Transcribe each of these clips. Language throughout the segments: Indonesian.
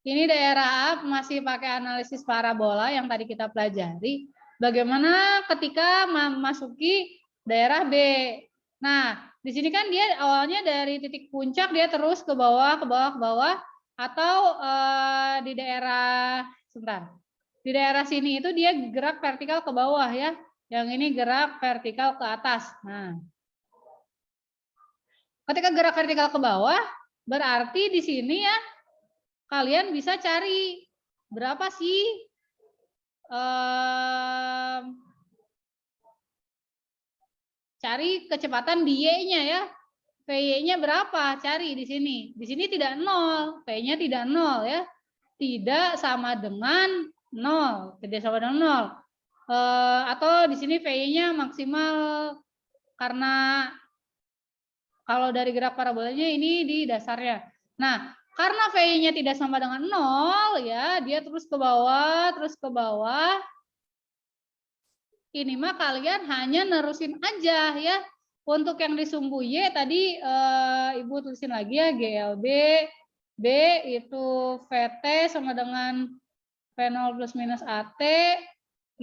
Ini daerah A masih pakai analisis parabola yang tadi kita pelajari. Bagaimana ketika memasuki daerah B? Nah, di sini kan dia awalnya dari titik puncak dia terus ke bawah, ke bawah, ke bawah, atau di daerah sebentar. Di daerah sini itu dia gerak vertikal ke bawah ya. Yang ini gerak vertikal ke atas. Nah, ketika gerak vertikal ke bawah, berarti di sini ya kalian bisa cari berapa sih cari kecepatan y-nya ya. Vy-nya berapa? Cari di sini. Di sini tidak 0, V-nya tidak 0 ya. Tidak sama dengan 0, tidak sama dengan 0. Atau di sini Vy-nya maksimal karena kalau dari gerak parabolanya ini di dasarnya. Nah, karena V-nya tidak sama dengan 0 ya, dia terus ke bawah, terus ke bawah. Ini mah kalian hanya nerusin aja ya. Untuk yang di sumbu Y tadi Ibu tulisin lagi ya, GLB B itu VT sama dengan V0 plus minus AT.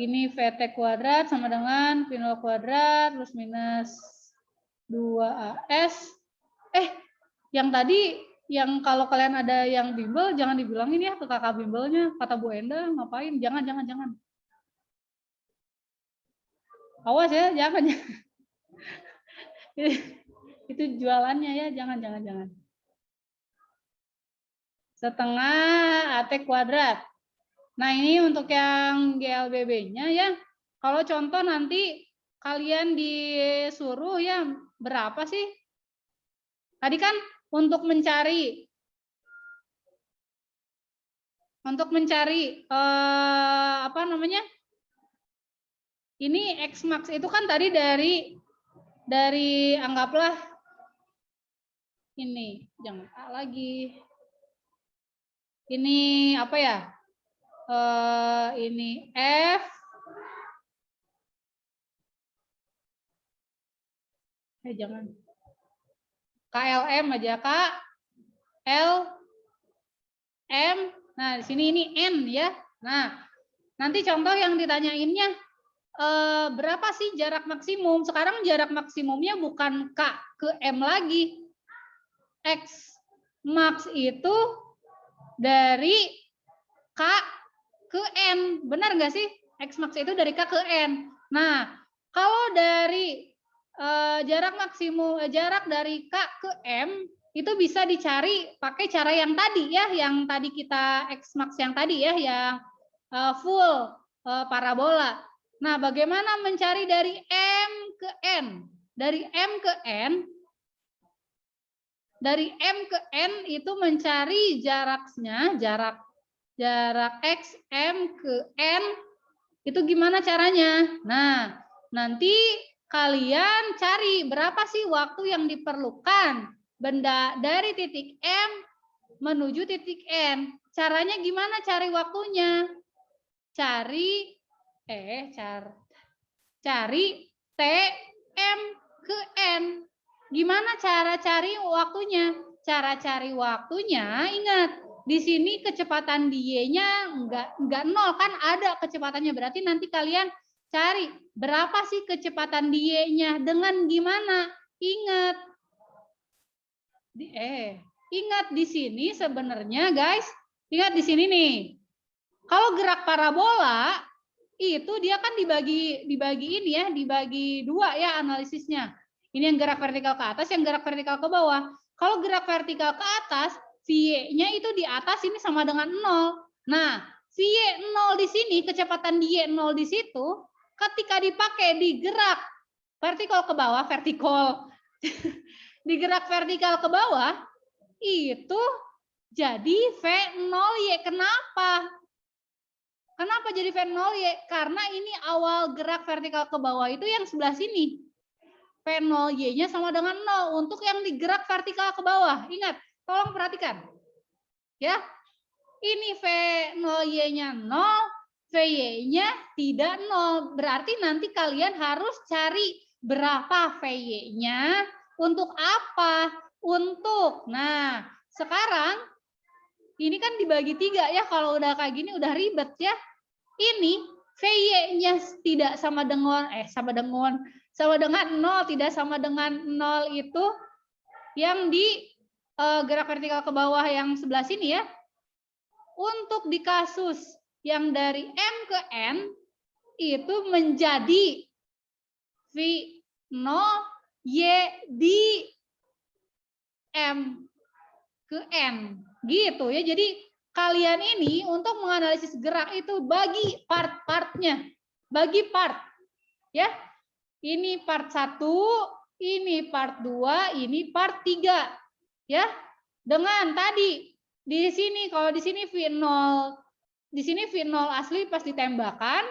Ini VT kuadrat sama dengan V0 kuadrat plus minus 2AS. Yang tadi yang kalau kalian ada yang bimbel jangan dibilangin ya ke kakak bimbelnya, kata Bu Enda ngapain, jangan. Awas ya, jangan. Itu jualannya ya, jangan. Setengah AT kuadrat. Nah, ini untuk yang GLBB-nya ya. Kalau contoh nanti kalian disuruh ya berapa sih? Tadi kan untuk mencari apa namanya? Ini X max itu kan tadi dari anggaplah ini, jangan A lagi. Ini apa ya? Ini F. Jangan. KLM aja, Kak. L M. Nah, di sini ini N ya. Nah, nanti contoh yang ditanyainnya berapa sih jarak maksimum? Sekarang jarak maksimumnya bukan K ke M lagi. X max itu dari K ke N. Benar nggak sih? X max itu dari K ke N. Nah, kalau dari jarak maksimum jarak dari K ke M itu bisa dicari pakai cara yang tadi ya, yang tadi kita X max yang tadi ya, yang full parabola. Nah, bagaimana mencari dari M ke N? Dari M ke N, dari M ke N itu mencari jaraknya, jarak X M ke N itu gimana caranya? Nah, nanti kalian cari berapa sih waktu yang diperlukan benda dari titik M menuju titik N. Caranya gimana cari waktunya? Cari T M ke N. Gimana cara cari waktunya? Cara cari waktunya, ingat, di sini kecepatan Y-nya enggak 0 kan, ada kecepatannya. Berarti nanti kalian cari berapa sih kecepatan Y-nya dengan gimana? Ingat. Ingat di sini sebenarnya guys, ingat di sini nih. Kalau gerak parabola itu dia kan dibagi ini ya, dibagi dua ya analisisnya. Ini yang gerak vertikal ke atas, yang gerak vertikal ke bawah. Kalau gerak vertikal ke atas, V-nya itu di atas ini sama dengan 0. Nah, V 0 di sini, kecepatan Y 0 di situ, ketika dipakai di gerak vertikal ke bawah, di gerak vertikal ke bawah, itu jadi V0Y. Kenapa? Kenapa jadi V0Y? Karena ini awal gerak vertikal ke bawah itu yang sebelah sini. V0Y-nya sama dengan 0 untuk yang digerak vertikal ke bawah. Ingat, tolong perhatikan. Ya. Ini V0Y-nya 0, VY-nya tidak 0. Berarti nanti kalian harus cari berapa VY-nya untuk apa? Nah, sekarang Ini kan dibagi 3 ya, kalau udah kayak gini udah ribet ya. Ini VY-nya tidak sama dengan sama dengan 0, tidak sama dengan 0 itu yang di gerak vertikal ke bawah yang sebelah sini ya. Untuk di kasus yang dari M ke N itu menjadi V0 Y di M ke N gitu ya. Jadi kalian ini untuk menganalisis gerak itu bagi part-partnya, bagi part ya. Ini part 1, ini part 2, ini part 3 ya. Dengan tadi di sini, kalau di sini V0, di sini V0 asli pas ditembakkan,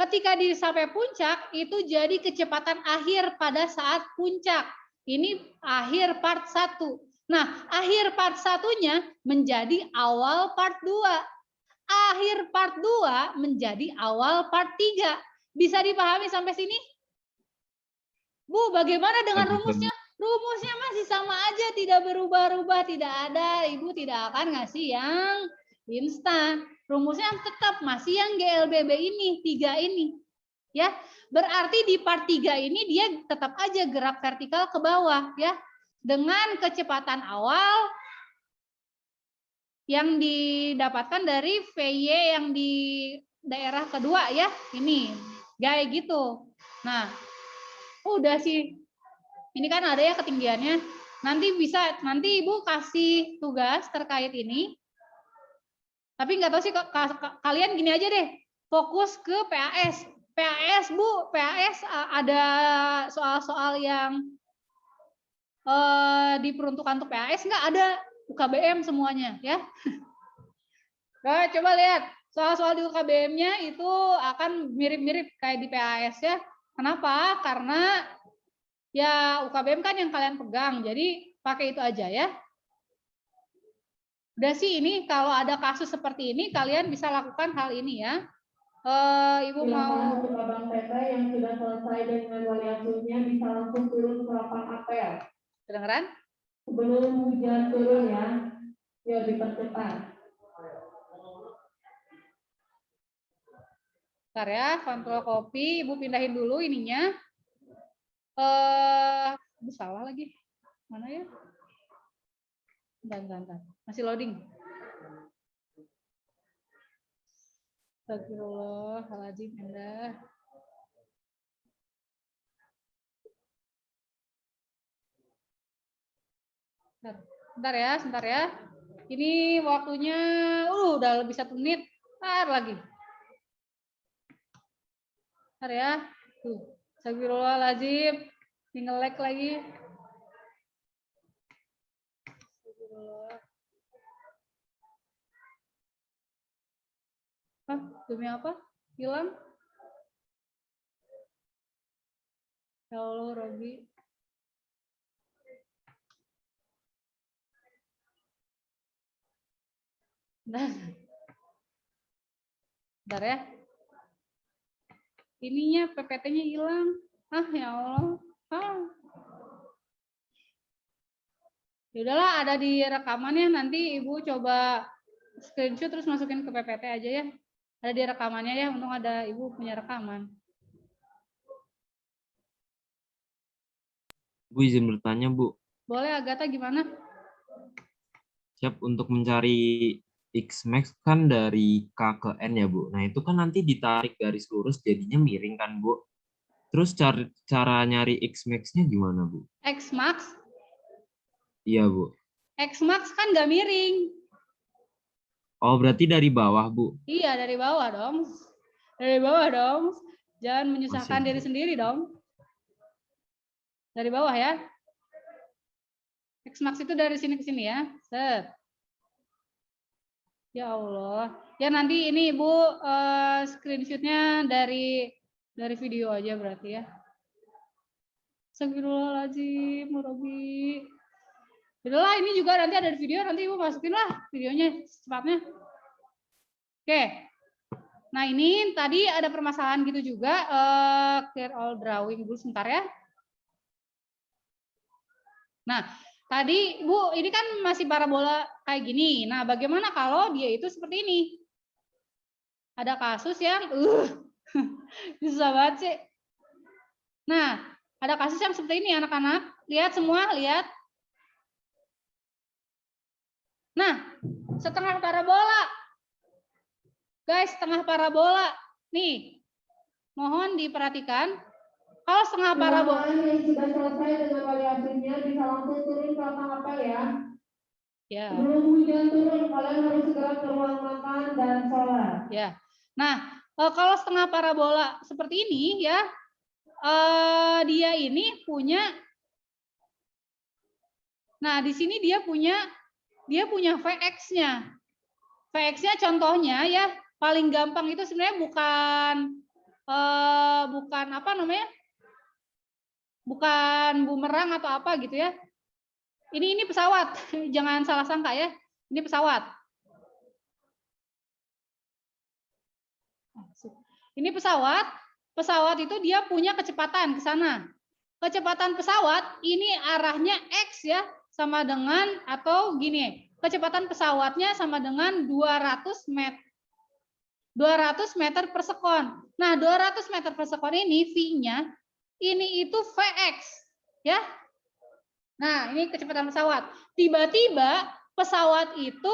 ketika sampai puncak itu jadi kecepatan akhir pada saat puncak. Ini akhir part 1. Nah, akhir part 1-nya menjadi awal part 2. Akhir part 2 menjadi awal part 3. Bisa dipahami sampai sini? Bu, bagaimana dengan rumusnya? Rumusnya masih sama aja, tidak berubah-ubah, tidak ada. Ibu tidak akan ngasih yang instan. Rumusnya tetap masih yang GLBB ini, 3 ini. Ya, berarti di part 3 ini dia tetap aja gerak vertikal ke bawah ya. Dengan kecepatan awal yang didapatkan dari VY yang di daerah kedua ya. Ini kayak gitu. Nah, udah sih. Ini kan ada ya ketinggiannya. Nanti Ibu kasih tugas terkait ini. Tapi nggak tahu sih kalian gini aja deh. Fokus ke PAS. PAS Bu, PAS ada soal-soal yang diperuntukkan untuk PAS nggak ada, UKBM semuanya ya. Nah, coba lihat soal-soal di UKBM-nya itu akan mirip-mirip kayak di PAS ya. Kenapa? Karena ya UKBM kan yang kalian pegang, jadi pakai itu aja ya. Udah sih ini kalau ada kasus seperti ini kalian bisa lakukan hal ini ya. Ibu mau untuk Abang Tete yang sudah selesai dengan variasinya bisa langsung turun ke lapangan apel. Kedengeran? Sebelum hujan turun ya, biar dipercepat. Bentar ya, kontrol copy, Ibu pindahin dulu ininya. Salah lagi. Mana ya? Bentar. Masih loading. Astagfirullahaladzim, Anda. Sebentar ya. Ini waktunya udah lebih 1 menit. Bentar lagi. Bentar ya. Tuh, astagfirullahaladzim. Tinggal lag lagi. Demi apa? Hilang? Ya Allah, Robi. Bentar ya. Ininya PPT-nya hilang. Ya Allah. Ya udahlah, ada di rekamannya, nanti Ibu coba screenshot terus masukin ke PPT aja ya. Ada di rekamannya ya, untung ada Ibu punya rekaman. Bu, izin bertanya, Bu. Boleh, Agatha gimana? Siap, untuk mencari X-max kan dari K ke N ya, Bu. Nah, itu kan nanti ditarik garis lurus jadinya miring kan, Bu. Terus cara nyari X-max-nya gimana, Bu? X-max? Iya, Bu. X-max kan nggak miring. Oh, berarti dari bawah, Bu? Iya, dari bawah dong. Dari bawah dong. Jangan menyusahkan diri sendiri dong. Dari bawah ya. X-max itu dari sini ke sini ya. Set. Ya Allah. Ya nanti ini Ibu screenshotnya dari video aja berarti ya. Astagfirullahaladzim, Robi. Udahlah, ini juga nanti ada video, nanti Ibu masukin lah videonya secepatnya. Oke. Nah ini tadi ada permasalahan gitu juga. Clear all drawing dulu sebentar ya. Nah, Tadi Bu, ini kan masih parabola kayak gini. Nah, bagaimana kalau dia itu seperti ini? Ada kasus yang susah banget sih. Nah, ada kasus yang seperti ini anak-anak. Lihat semua, lihat. Nah, setengah parabola. Guys, setengah parabola. Nih, mohon diperhatikan. Kalau setengah parabola. Silakan yang sudah selesai dengan variasinya bisa langsung turun ke lapang apel ya. Ya. Sebelum hujan turun, kalian harus segera ke ruang makan dan sholat. Ya. Nah, kalau setengah parabola seperti ini ya, dia ini punya. Nah, di sini dia punya Vx-nya. Vx-nya contohnya ya, paling gampang itu sebenarnya bukan apa namanya? Bukan bumerang atau apa gitu ya. Ini pesawat. Jangan salah sangka ya. Ini pesawat. Ini pesawat. Pesawat itu dia punya kecepatan ke sana. Kecepatan pesawat ini arahnya X ya, sama dengan atau gini. Kecepatan pesawatnya sama dengan 200 meter per sekon. Nah, 200 meter per sekon ini V-nya ini itu Vx ya. Nah, ini kecepatan pesawat. Tiba-tiba pesawat itu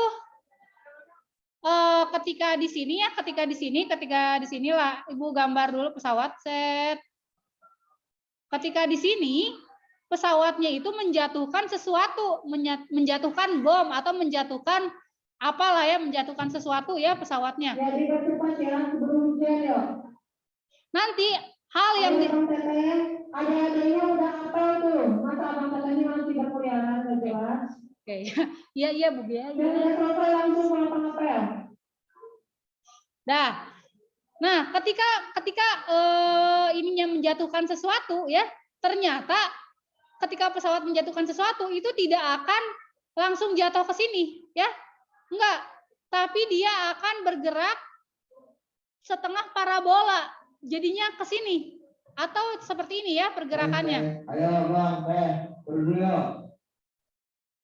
ketika di sini lah Ibu gambar dulu pesawat set. Ketika di sini pesawatnya itu menjatuhkan sesuatu, menjatuhkan bom atau menjatuhkan apalah ya, menjatuhkan sesuatu ya pesawatnya. Jadi bercepat ya sebelum hujan yuk. Nanti hal yang ada-adanya udah apel tuh. Masa abang katanya masih berkeliaran gak jelas. Oke, iya Bu Bia. Dan udah selesai langsung ke lapang apel. Dah. Nah, ketika ininya menjatuhkan sesuatu ya, ternyata ketika pesawat menjatuhkan sesuatu itu tidak akan langsung jatuh ke sini ya. Enggak, tapi dia akan bergerak setengah parabola. Jadinya ke sini atau seperti ini ya pergerakannya. Ayo Bang, turun dulu.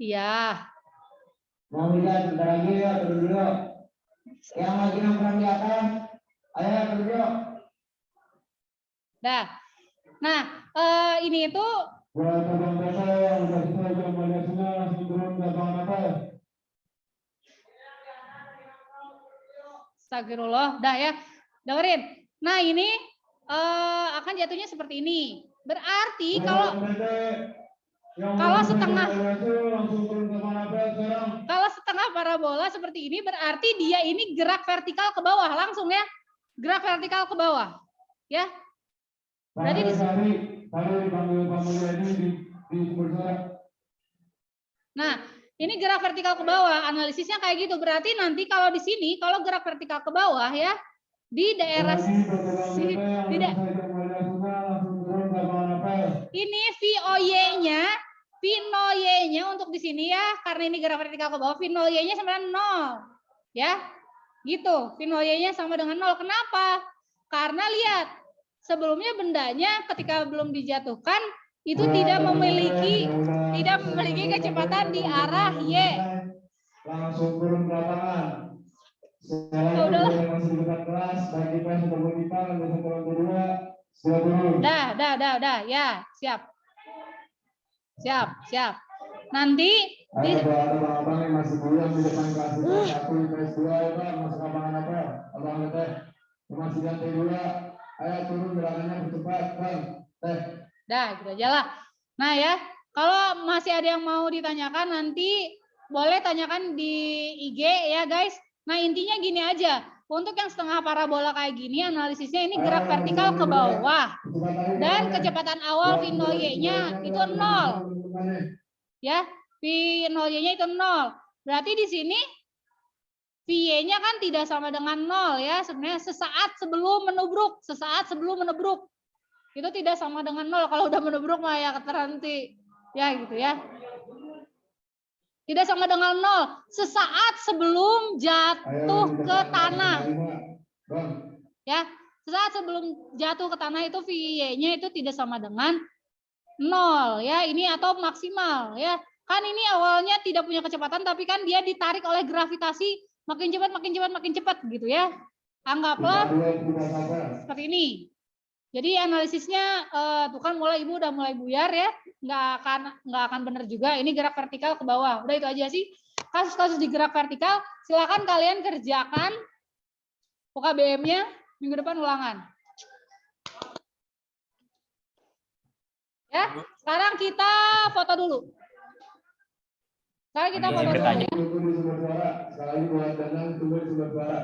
Iya. Mau lihat sebentar lagi ya, turun dulu. Yang lagi nongkrong di atas, ayo turun dulu. Dah. Nah, ini itu Buat abang yang udah selesai jam variasinya langsung turun ke lapangan apel. Astagfirullah, dah ya. Dengerin. Nah, ini akan jatuhnya seperti ini. Berarti kalau setengah parabola seperti ini berarti dia ini gerak vertikal ke bawah langsung ya. Gerak vertikal ke bawah. Ya. Berarti Nah, ini gerak vertikal ke bawah. Analisisnya kayak gitu. Berarti nanti kalau di sini kalau gerak vertikal ke bawah ya, di daerah ini V0Y-nya untuk di sini ya, karena ini gerak vertikal ke bawah, V0Y-nya sama dengan 0. Ya. Gitu. V0Y-nya sama dengan 0. Kenapa? Karena lihat, sebelumnya bendanya ketika belum dijatuhkan itu tidak memiliki kecepatan di arah Y. Langsung turun ke lapangan. Dah. Ya, siap. Nanti ada abang yang masih bulan di depan kelas 1 IPS 2 ya Bang, masuk lapangan apa? Abang teh. Masih lantai 2. Ayo turun gerakannya bercepat, Bang. Teh. Dah, gitu aja lah. Nah ya, kalau masih ada yang mau ditanyakan nanti boleh tanyakan di IG ya guys. Nah intinya gini aja, untuk yang setengah parabola kayak gini analisisnya ini gerak vertikal ke bawah dan kecepatan awal V0Y-nya itu 0. Ya, V0Y-nya itu 0. Berarti di sini V-nya kan tidak sama dengan 0 ya, sebenarnya sesaat sebelum menubruk. Itu tidak sama dengan 0. Kalau udah menubruk mah ya terhenti. Ya gitu ya. Tidak sama dengan 0. Sesaat sebelum jatuh ke tanah. Ya, sesaat sebelum jatuh ke tanah itu VY-nya itu tidak sama dengan 0 ya. Ini atau maksimal ya. Kan ini awalnya tidak punya kecepatan, tapi kan dia ditarik oleh gravitasi makin cepat, makin cepat, makin cepat gitu ya. Anggaplah seperti ini. Jadi analisisnya tuh kan ibu udah mulai buyar ya, nggak akan benar juga. Ini gerak vertikal ke bawah. Udah itu aja sih. Kasus-kasus di gerak vertikal, silakan kalian kerjakan UKBM-nya minggu depan ulangan. Ya, sekarang kita foto dulu. Sekarang kita foto dulu ya. Tunggu di sumber suara. Sekali lagi buat Danang, tunggu di sumber suara.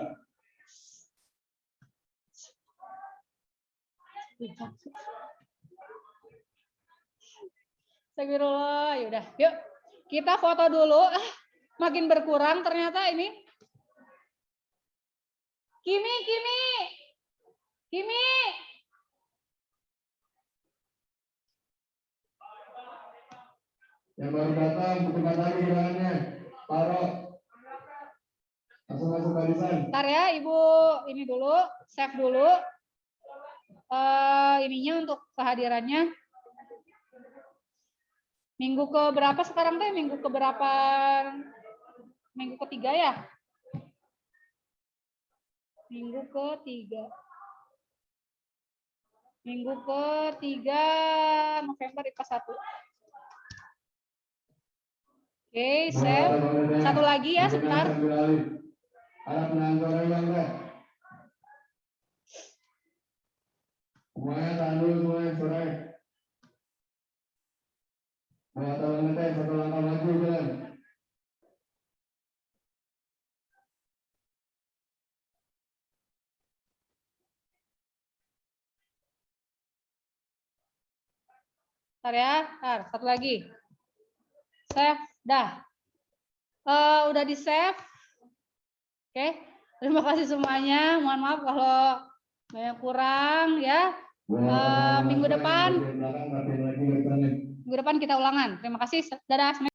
Astagfirullah, yaudah. Yuk, kita foto dulu. Makin berkurang ternyata ini. Kimi. Yang baru datang, cepat lagi gerakannya. Taruh. Langsung masuk barisan. Bentar ya, Ibu ini dulu, save dulu. Ininya untuk kehadirannya. Minggu ke berapa sekarang teh? Minggu ke berapa? Minggu ketiga ya? Minggu ketiga. Minggu ketiga November IPA 1. Oke, save. Satu lagi ya, sebentar. Ada penanggulangan yang enggak? Semuanya tahan dulu, semuanya sore. Satu langkah maju jalan. Bentar ya, bentar, satu lagi. Save, dah. Udah di save. Oke, terima kasih semuanya. Mohon maaf kalau banyak kurang ya. Minggu depan kita ulangan. Terima kasih. Dadah.